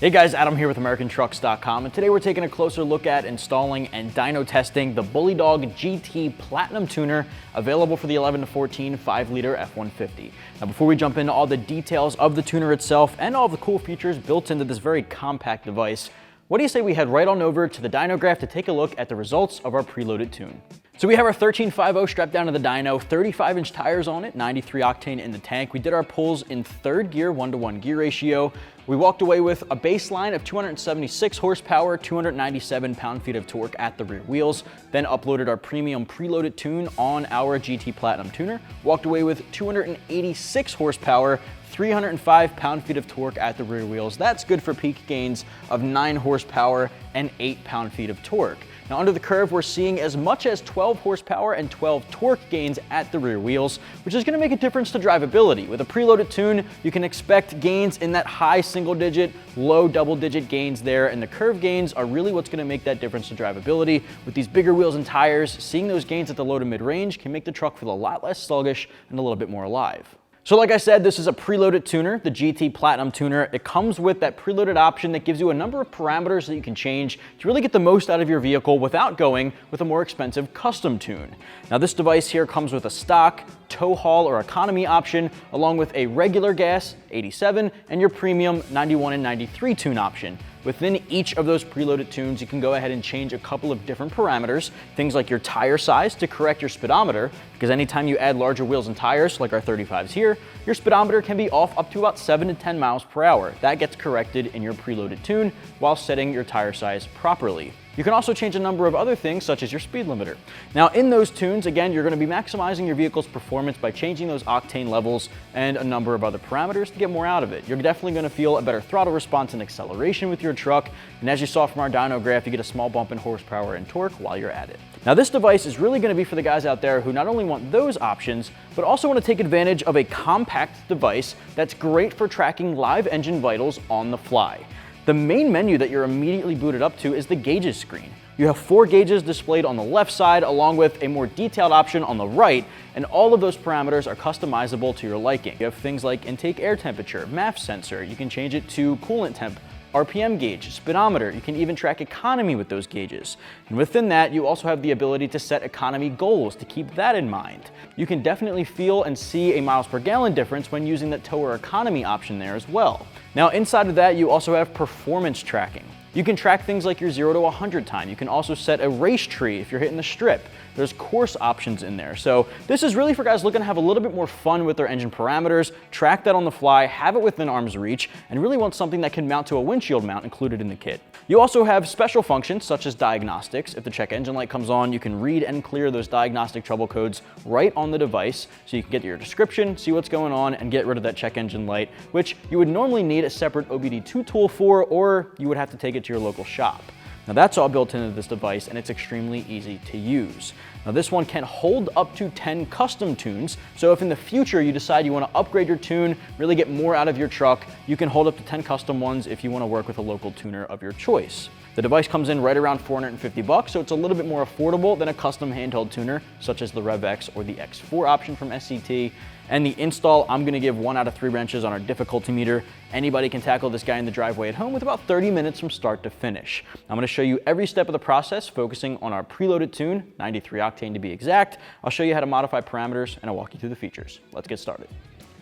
Hey guys, Adam here with AmericanTrucks.com, and today we're taking a closer look at installing and dyno testing the Bully Dog GT Platinum Tuner, available for the 11 to 14 5-liter F150. Now before we jump into all the details of the tuner itself and all the cool features built into this very compact device, what do you say we head right on over to the dyno graph to take a look at the results of our preloaded tune? So we have our 1350 strapped down to the dyno, 35-inch tires on it, 93 octane in the tank. We did our pulls in third gear, 1-to-1 gear ratio. We walked away with a baseline of 276 horsepower, 297 pound-feet of torque at the rear wheels, then uploaded our premium preloaded tune on our GT Platinum tuner, walked away with 286 horsepower, 305 pound-feet of torque at the rear wheels. That's good for peak gains of 9 horsepower and 8 pound-feet of torque. Now under the curve, we're seeing as much as 12 horsepower and 12 torque gains at the rear wheels, which is gonna make a difference to drivability. With a preloaded tune, you can expect gains in that high single-digit, low double-digit gains there, and the curve gains are really what's gonna make that difference to drivability. With these bigger wheels and tires, seeing those gains at the low to mid-range can make the truck feel a lot less sluggish and a little bit more alive. So like I said, this is a preloaded tuner, the GT Platinum tuner. It comes with that preloaded option that gives you a number of parameters that you can change to really get the most out of your vehicle without going with a more expensive custom tune. Now this device here comes with a stock, tow haul or economy option, along with a regular gas 87 and your premium 91 and 93 tune option. Within each of those preloaded tunes, you can go ahead and change a couple of different parameters, things like your tire size to correct your speedometer, because anytime you add larger wheels and tires, like our 35s here, your speedometer can be off up to about 7 to 10 miles per hour. That gets corrected in your preloaded tune while setting your tire size properly. You can also change a number of other things, such as your speed limiter. Now in those tunes, again, you're going to be maximizing your vehicle's performance by changing those octane levels and a number of other parameters to get more out of it. You're definitely going to feel a better throttle response and acceleration with your truck, and as you saw from our dyno graph, you get a small bump in horsepower and torque while you're at it. Now this device is really going to be for the guys out there who not only want those options, but also want to take advantage of a compact device that's great for tracking live engine vitals on the fly. The main menu that you're immediately booted up to is the gauges screen. You have 4 gauges displayed on the left side, along with a more detailed option on the right, and all of those parameters are customizable to your liking. You have things like intake air temperature, MAF sensor, you can change it to coolant temp, RPM gauge, speedometer. You can even track economy with those gauges. And within that, you also have the ability to set economy goals to keep that in mind. You can definitely feel and see a miles per gallon difference when using that tow or economy option there as well. Now inside of that, you also have performance tracking. You can track things like your 0 to 100 time. You can also set a race tree if you're hitting the strip. There's course options in there. So this is really for guys looking to have a little bit more fun with their engine parameters, track that on the fly, have it within arm's reach, and really want something that can mount to a windshield mount included in the kit. You also have special functions such as diagnostics. If the check engine light comes on, you can read and clear those diagnostic trouble codes right on the device, so you can get your description, see what's going on, and get rid of that check engine light, which you would normally need a separate OBD2 tool for, or you would have to take it to your local shop. Now that's all built into this device, and it's extremely easy to use. Now this one can hold up to 10 custom tunes, so if in the future you decide you want to upgrade your tune, really get more out of your truck, you can hold up to 10 custom ones if you want to work with a local tuner of your choice. The device comes in right around $450, so it's a little bit more affordable than a custom handheld tuner, such as the Rev X or the X4 option from SCT. And the install, I'm gonna give 1 out of 3 wrenches on our difficulty meter. Anybody can tackle this guy in the driveway at home with about 30 minutes from start to finish. I'm gonna show you every step of the process, focusing on our preloaded tune, 93 octane to be exact. I'll show you how to modify parameters, and I'll walk you through the features. Let's get started.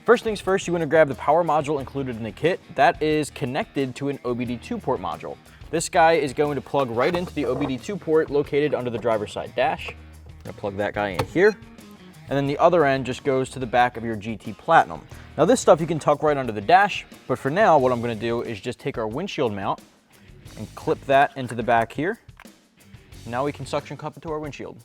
First things first, you wanna grab the power module included in the kit. That is connected to an OBD2 port module. This guy is going to plug right into the OBD2 port located under the driver's side dash. I'm gonna plug that guy in here. And then the other end just goes to the back of your GT Platinum. Now this stuff you can tuck right under the dash, but for now what I'm gonna do is just take our windshield mount and clip that into the back here. Now we can suction cup it to our windshield.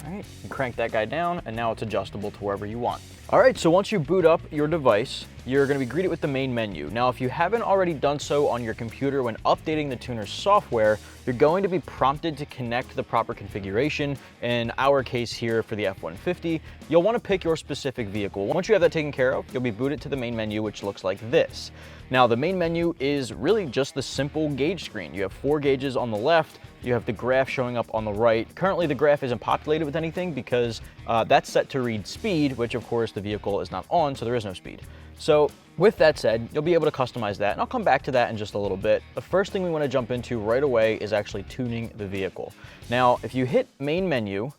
All right, you crank that guy down, and now it's adjustable to wherever you want. All right, so once you boot up your device, you're gonna be greeted with the main menu. Now, if you haven't already done so on your computer when updating the tuner's software, you're going to be prompted to connect the proper configuration. In our case here for the F150, you'll wanna pick your specific vehicle. Once you have that taken care of, you'll be booted to the main menu, which looks like this. Now, the main menu is really just the simple gauge screen. You have 4 gauges on the left, you have the graph showing up on the right. Currently, the graph isn't populated with anything because that's set to read speed, which of course the vehicle is not on, so there is no speed. So with that said, you'll be able to customize that, and I'll come back to that in just a little bit. The first thing we want to jump into right away is actually tuning the vehicle. Now, if you hit main menu,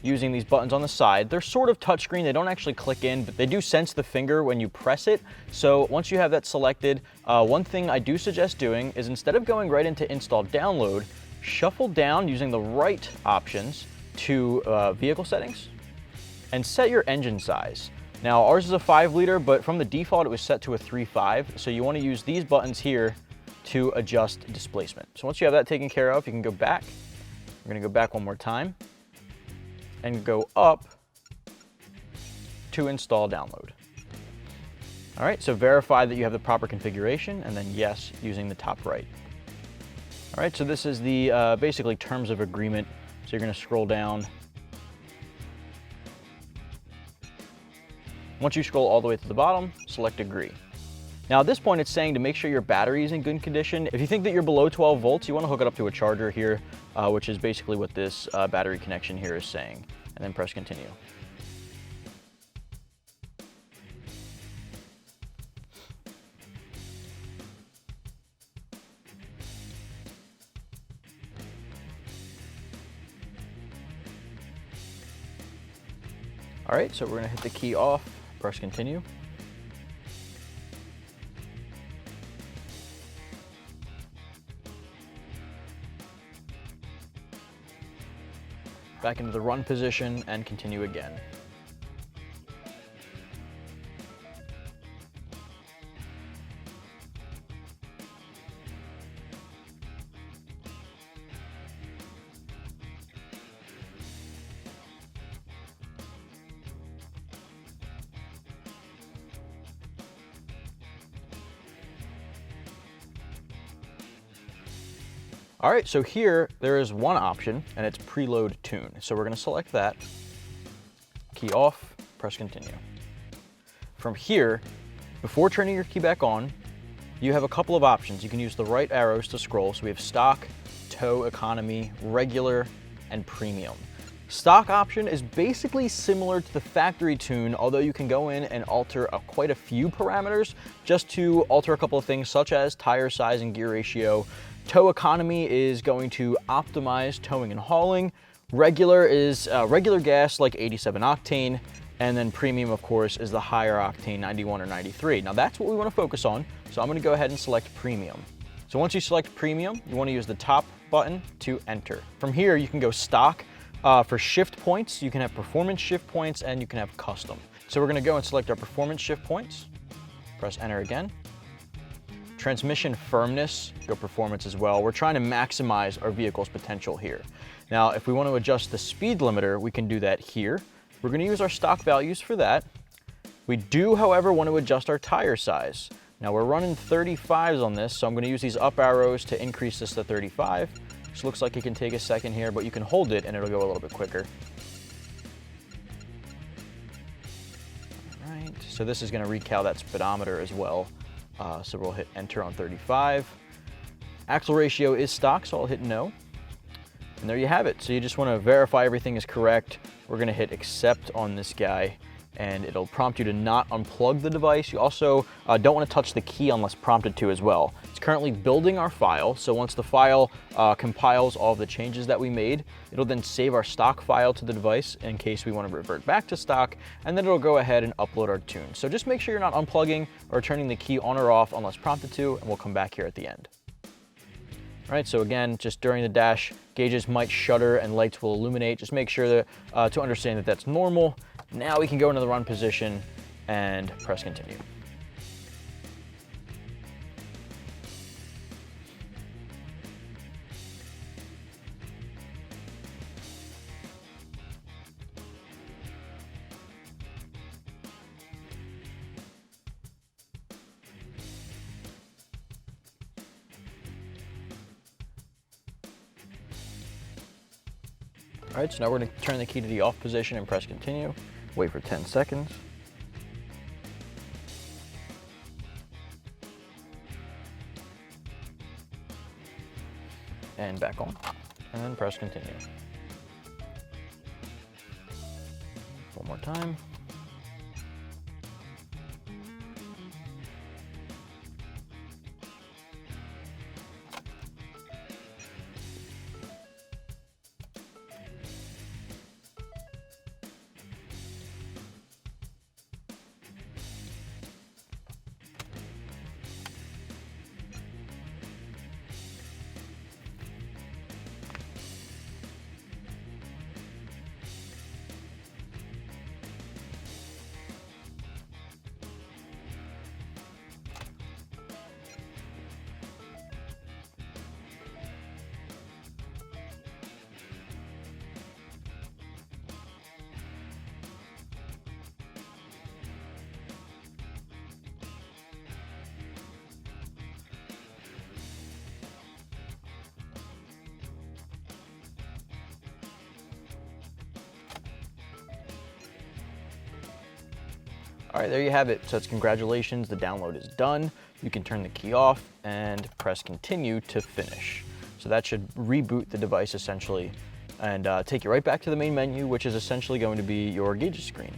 using these buttons on the side, they're sort of touchscreen. They don't actually click in, but they do sense the finger when you press it. So once you have that selected, one thing I do suggest doing is instead of going right into install download, shuffle down using the right options to vehicle settings and set your engine size. Now ours is a 5-liter, but from the default it was set to a 3.5. So you want to use these buttons here to adjust displacement. So once you have that taken care of, you can go back. We're going to go back one more time and go up to install download. All right, so verify that you have the proper configuration, and then yes, using the top right. All right, so this is the basically terms of agreement. So you're gonna scroll down. Once you scroll all the way to the bottom, select agree. Now at this point, it's saying to make sure your battery is in good condition. If you think that you're below 12 volts, you want to hook it up to a charger here, which is basically what this battery connection here is saying, and then press continue. All right, so we're going to hit the key off, press continue. Back into the run position and continue again. All right, so here there is one option, and it's preload tune. So we're going to select that, key off, press continue. From here, before turning your key back on, you have a couple of options. You can use the right arrows to scroll. So we have stock, tow, economy, regular, and premium. Stock option is basically similar to the factory tune, although you can go in and alter quite a few parameters just to alter a couple of things such as tire size and gear ratio. Tow economy is going to optimize towing and hauling. Regular is regular gas like 87 octane. And then premium, of course, is the higher octane 91 or 93. Now that's what we want to focus on. So I'm going to go ahead and select premium. So once you select premium, you want to use the top button to enter. From here, you can go stock. For shift points, you can have performance shift points and you can have custom. So we're going to go and select our performance shift points. Press enter again. Transmission firmness, go performance as well. We're trying to maximize our vehicle's potential here. Now, if we want to adjust the speed limiter, we can do that here. We're going to use our stock values for that. We do, however, want to adjust our tire size. Now, we're running 35s on this, so I'm going to use these up arrows to increase this to 35. This looks like it can take a second here, but you can hold it and it'll go a little bit quicker. All right, so this is going to recal that speedometer as well. So we'll hit enter on 35. Axle ratio is stock, so I'll hit no. And there you have it. So you just want to verify everything is correct. We're going to hit accept on this guy, and it'll prompt you to not unplug the device. You also don't want to touch the key unless prompted to as well. It's currently building our file, so once the file compiles all of the changes that we made, it'll then save our stock file to the device in case we want to revert back to stock, and then it'll go ahead and upload our tune. So just make sure you're not unplugging or turning the key on or off unless prompted to, and we'll come back here at the end. All right, so again, just during the dash, gauges might shudder and lights will illuminate. Just make sure that to understand that that's normal. Now we can go into the run position and press continue. All right, so now we're going to turn the key to the off position and press continue. Wait for 10 seconds. And back on. and then press continue. One more time. All right, there you have it. So it's congratulations, the download is done. You can turn the key off and press continue to finish. So that should reboot the device essentially and take you right back to the main menu, which is essentially going to be your gauges screen.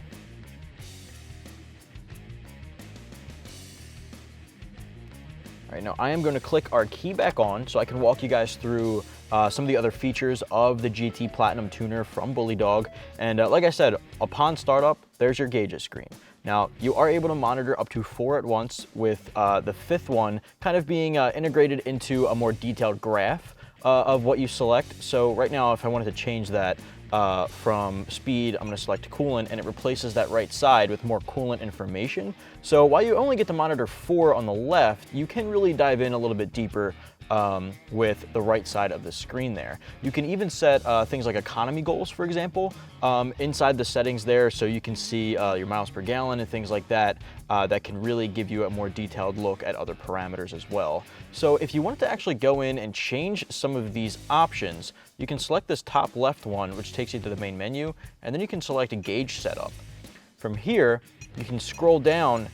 All right, now I am going to click our key back on so I can walk you guys through some of the other features of the GT Platinum Tuner from Bully Dog. And like I said, upon startup, there's your gauges screen. Now, you are able to monitor up to 4 at once, with the 5th one kind of being integrated into a more detailed graph of what you select. So right now, if I wanted to change that from speed, I'm going to select coolant, and it replaces that right side with more coolant information. So while you only get to monitor 4 on the left, you can really dive in a little bit deeper with the right side of the screen there. You can even set things like economy goals, for example, inside the settings there, so you can see your miles per gallon and things like that, that can really give you a more detailed look at other parameters as well. So if you wanted to actually go in and change some of these options, you can select this top left one, which takes you to the main menu, and then you can select a gauge setup. From here, you can scroll down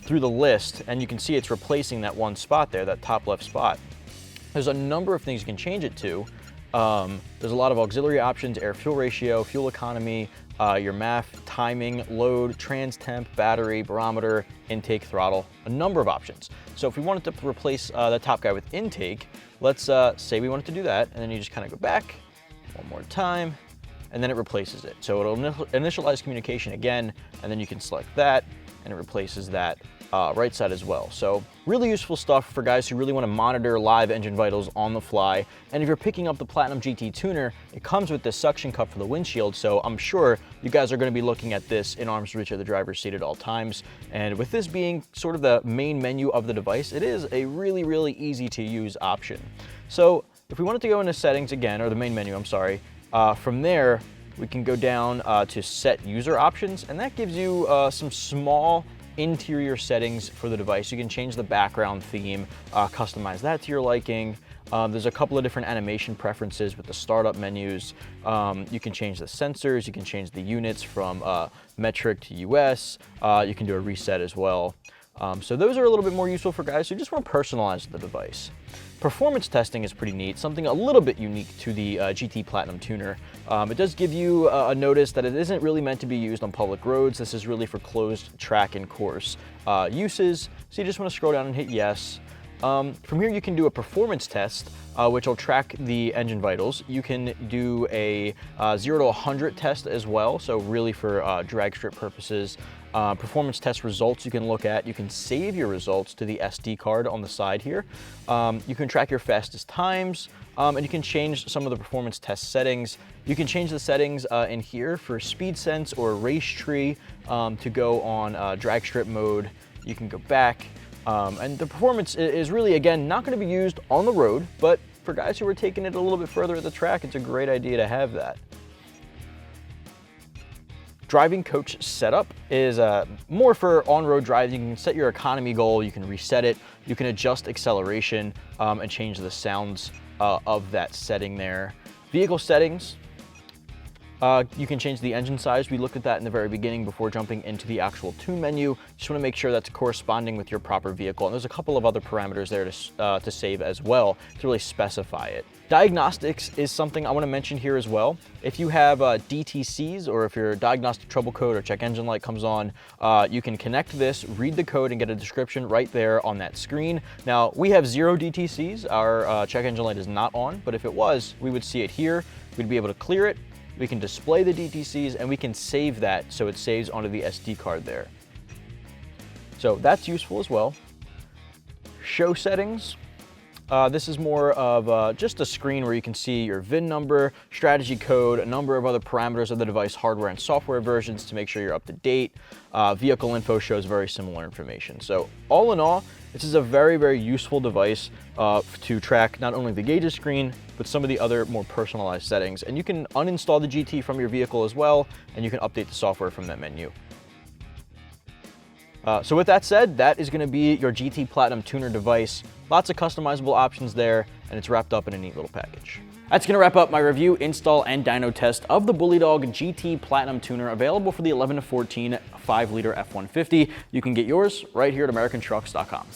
through the list, and you can see it's replacing that one spot there, that top left spot. There's a number of things you can change it to. There's a lot of auxiliary options: air fuel ratio, fuel economy, your MAF, timing, load, trans temp, battery, barometer, intake, throttle, a number of options. So if we wanted to replace the top guy with intake, let's say we wanted to do that, and then you just kind of go back one more time, and then it replaces it. So it'll initialize communication again, and then you can select that, and it replaces that right side as well. So really useful stuff for guys who really want to monitor live engine vitals on the fly. And if you're picking up the Platinum GT Tuner, it comes with this suction cup for the windshield, so I'm sure you guys are going to be looking at this in arm's reach of the driver's seat at all times. And with this being sort of the main menu of the device, it is a really easy to use option. So if we wanted to go into settings again, or the main menu, I'm sorry, from there we can go down to set user options, and that gives you some small interior settings for the device. You can change the background theme, customize that to your liking. There's a couple of different animation preferences with the startup menus. You can change the sensors, you can change the units from metric to US. You can do a reset as well. So those are a little bit more useful for guys who just want to personalize the device. Performance testing is pretty neat, something a little bit unique to the GT Platinum Tuner. It does give you a notice that it isn't really meant to be used on public roads. This is really for closed track and course uses. So you just want to scroll down and hit yes. From here you can do a performance test, which will track the engine vitals. You can do a 0 to 100 test as well, so really for drag strip purposes. Performance test results you can look at. You can save your results to the SD card on the side here. You can track your fastest times, and you can change some of the performance test settings. You can change the settings in here for speed sense or race tree to go on drag strip mode. You can go back, and the performance is really, again, not going to be used on the road, but for guys who are taking it a little bit further at the track, it's a great idea to have that. Driving coach setup is more for on-road driving. You can set your economy goal, you can reset it, you can adjust acceleration and change the sounds of that setting there. Vehicle settings, You can change the engine size. We looked at that in the very beginning before jumping into the actual tune menu. Just want to make sure that's corresponding with your proper vehicle. And there's a couple of other parameters there to save as well to really specify it. Diagnostics is something I want to mention here as well. If you have DTCs, or if your diagnostic trouble code or check engine light comes on, you can connect this, read the code, and get a description right there on that screen. Now, we have 0 DTCs. Our check engine light is not on, but if it was, we would see it here. We'd be able to clear it. We can display the DTCs, and we can save that so it saves onto the SD card there. So that's useful as well. Show settings. This is more of just a screen where you can see your VIN number, strategy code, a number of other parameters of the device, hardware and software versions to make sure you're up to date. Vehicle info shows very similar information. So all in all, this is a very, very useful device to track not only the gauges screen, but some of the other more personalized settings. And you can uninstall the GT from your vehicle as well, and you can update the software from that menu. So with that said, that is going to be your GT Platinum Tuner device. Lots of customizable options there, and it's wrapped up in a neat little package. That's going to wrap up my review, install, and dyno test of the Bully Dog GT Platinum Tuner, available for the 11 to 14 5-liter F-150. You can get yours right here at AmericanTrucks.com.